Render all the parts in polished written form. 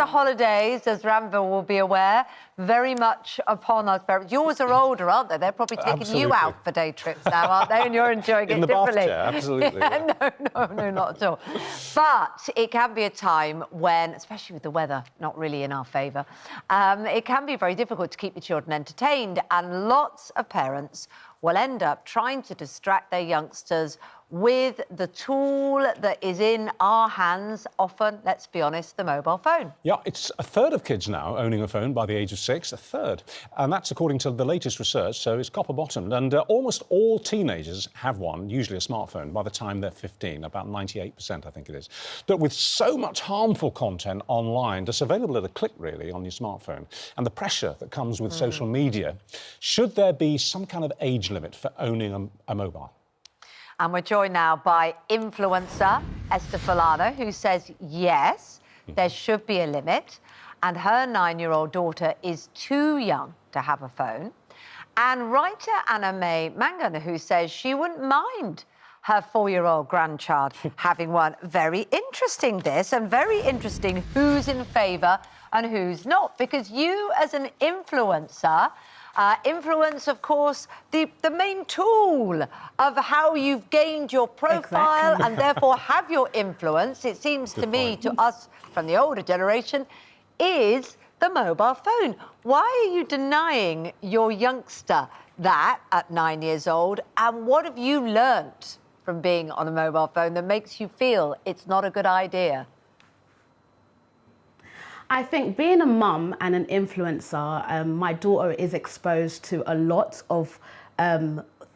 holidays, as Ranville will be aware, very much upon us parents. Yours are older, aren't they? They're probably taking you out for day trips now, aren't they? And you're enjoying it differently. In the bath chair, absolutely. Yeah, no, not at all. But it can be a time when, especially with the weather not really in our favour, it can be very difficult to keep your children entertained, and lots of parents will end up trying to distract their youngsters with the tool that is in our hands, often, let's be honest, the mobile phone. Yeah, it's a third of kids now owning a phone by the age of 6, a third. And that's according to the latest research, so it's copper-bottomed. And almost all teenagers have one, usually a smartphone, by the time they're 15, about 98%, I think it is. But with so much harmful content online, just available at a click, really, on your smartphone, and the pressure that comes with social media, should there be some kind of age limit for owning a mobile? And we're joined now by influencer Esther Fulano, who says yes, there should be a limit, and her 9-year-old daughter is too young to have a phone. And writer Anna May Mangan, who says she wouldn't mind her 4-year-old grandchild having one. Very interesting, this, and very interesting who's in favour and who's not, because you, as an influencer, influence, of course, the main tool of how you've gained your profile and therefore have your influence, it seems to me, to us from the older generation, is the mobile phone. Why are you denying your youngster that at 9 years old? And what have you learnt from being on a mobile phone that makes you feel it's not a good idea? I think being a mum and an influencer, my daughter is exposed to a lot of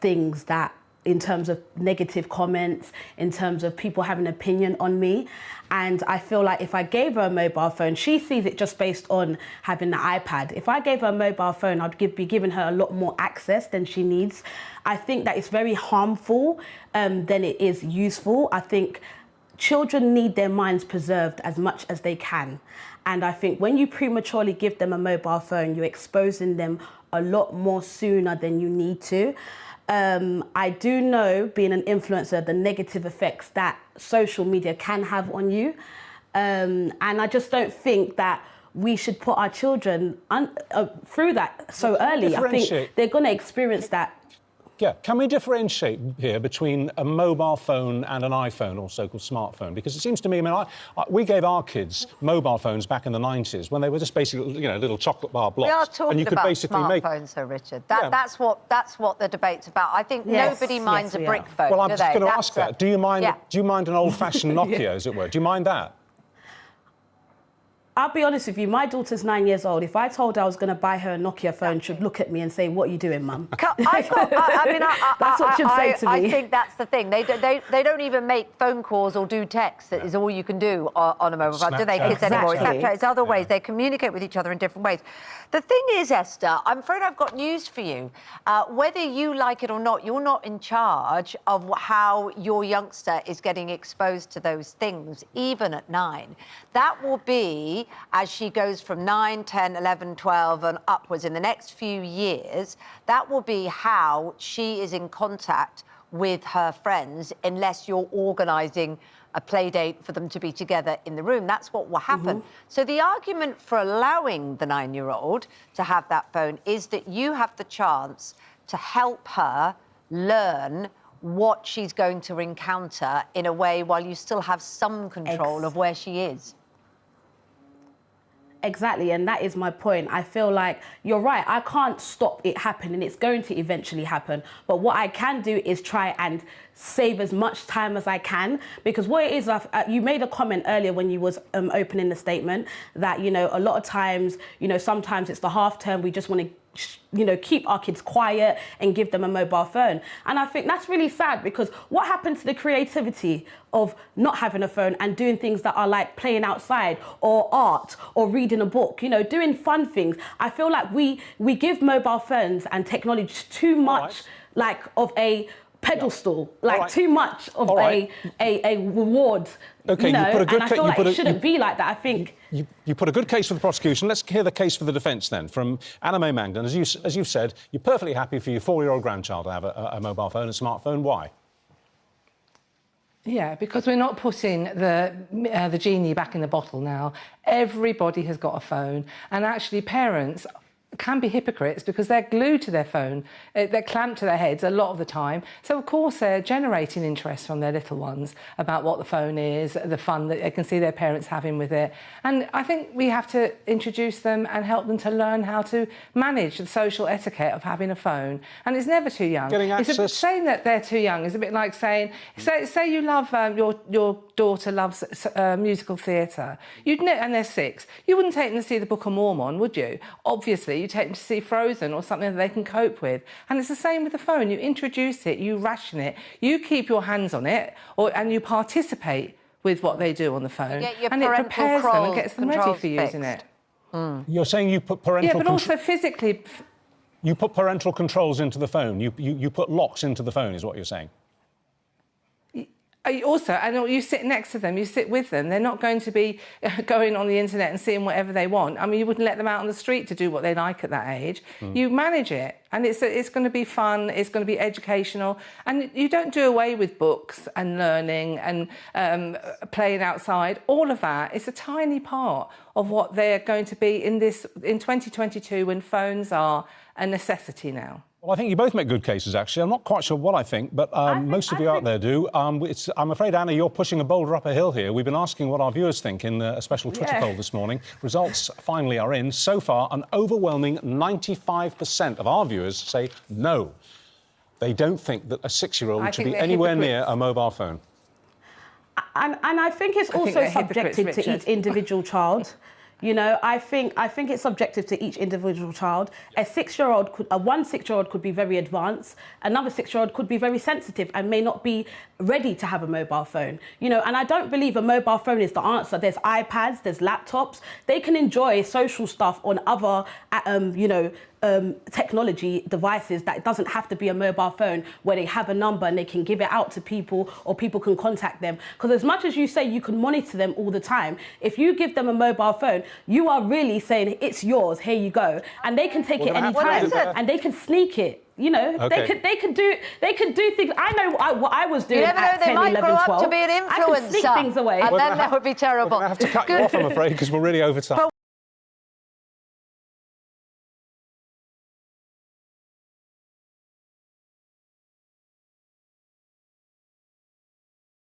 things that, in terms of negative comments, in terms of people having an opinion on me. And I feel like if I gave her a mobile phone, she sees it just based on having the iPad. If I gave her a mobile phone, I'd be giving her a lot more access than she needs. I think that it's very harmful than it is useful. I think children need their minds preserved as much as they can. And I think when you prematurely give them a mobile phone, you're exposing them a lot more sooner than you need to. I do know, being an influencer, the negative effects that social media can have on you. And I just don't think that we should put our children through that so early. I think they're going to experience that. Yeah, can we differentiate here between a mobile phone and an iPhone, or so-called smartphone? Because it seems to me, I mean, we gave our kids mobile phones back in the 90s when they were just basically, you know, little chocolate bar blocks. We are talking and you could about basically smartphones, Sir Richard. That's what the debate's about. I think nobody minds a brick phone. Well, I'm just going to ask that. Do you mind an old-fashioned Nokia, as it were? Do you mind that? I'll be honest with you, my daughter's 9 years old. If I told her I was going to buy her a Nokia phone, she'd look at me and say, "What are you doing, Mum?" That's what she'd say to me. I think that's the thing. They don't even make phone calls or do texts. That is all you can do on a mobile phone, do they, kids anymore? It's other ways. They communicate with each other in different ways. The thing is, Esther, I'm afraid I've got news for you. Whether you like it or not, you're not in charge of how your youngster is getting exposed to those things, even at 9. That will be, as she goes from 9, 10, 11, 12 and upwards in the next few years, that will be how she is in contact with her friends, unless you're organising a play date for them to be together in the room. That's what will happen. So the argument for allowing the 9-year-old to have that phone is that you have the chance to help her learn what she's going to encounter in a way while you still have some control of where she is. Exactly, and that is my point. I feel like you're right. I can't stop it happening. It's going to eventually happen. But what I can do is try and save as much time as I can, because what it is, you made a comment earlier when you was opening the statement that, you know, a lot of times, you know, sometimes it's the half term, we just want to, you know, keep our kids quiet and give them a mobile phone. And I think that's really sad, because what happened to the creativity of not having a phone and doing things that are like playing outside or art or reading a book, you know, doing fun things? I feel like we give mobile phones and technology too much like of a pedestal, like too much of a reward. Okay, you know? You put a good and I feel like it shouldn't be like that. I think you put a good case for the prosecution. Let's hear the case for the defence then, from Anna May Mangan. As you've said, you're perfectly happy for your 4-year-old grandchild to have a mobile phone, a smartphone. Why? Yeah, because we're not putting the genie back in the bottle now. Everybody has got a phone, and actually parents can be hypocrites because they're glued to their phone, they're clamped to their heads a lot of the time. So, of course, they're generating interest from their little ones about what the phone is, the fun that they can see their parents having with it. And I think we have to introduce them and help them to learn how to manage the social etiquette of having a phone. And it's never too young. Getting access... saying that they're too young is a bit like saying, say you love, your daughter loves musical theatre, and they're 6. You wouldn't take them to see the Book of Mormon, would you? Obviously, you take them to see Frozen or something that they can cope with. And it's the same with the phone. You introduce it, you ration it, you keep your hands on it, and you participate with what they do on the phone. And it prepares them and gets them ready for using it. Mm. You're saying you put parental... Yeah, but also physically... You put parental controls into the phone. You put locks into the phone, is what you're saying. Also, and you sit next to them, you sit with them. They're not going to be going on the internet and seeing whatever they want. I mean, you wouldn't let them out on the street to do what they like at that age. Mm. You manage it, and it's going to be fun, it's going to be educational, and you don't do away with books and learning and playing outside. All of that is a tiny part of what they're going to be in 2022 when phones are a necessity now. Well, I think you both make good cases, actually. I'm not quite sure what I think, but most of you out there do. I'm afraid, Anna, you're pushing a boulder up a hill here. We've been asking what our viewers think in a special Twitter poll this morning. Results finally are in. So far, an overwhelming 95% of our viewers say no. They don't think that a 6-year-old should be anywhere near a mobile phone. And I think it's also subjective to each individual child. You know, I think it's subjective to each individual child. One 6-year-old could be very advanced. Another 6-year-old could be very sensitive and may not be ready to have a mobile phone. You know, and I don't believe a mobile phone is the answer. There's iPads, there's laptops. They can enjoy social stuff on other, technology devices that doesn't have to be a mobile phone, where they have a number and they can give it out to people or people can contact them. Because as much as you say you can monitor them all the time, if you give them a mobile phone, you are really saying it's yours, here you go. And they can take it any time and they can sneak it. You know, they could do things. I know what I was doing. You never know, they might grow up to be an influencer. I could sneak things away. And then that would be terrible. We're going to have to cut you off, I'm afraid, because we're really over time.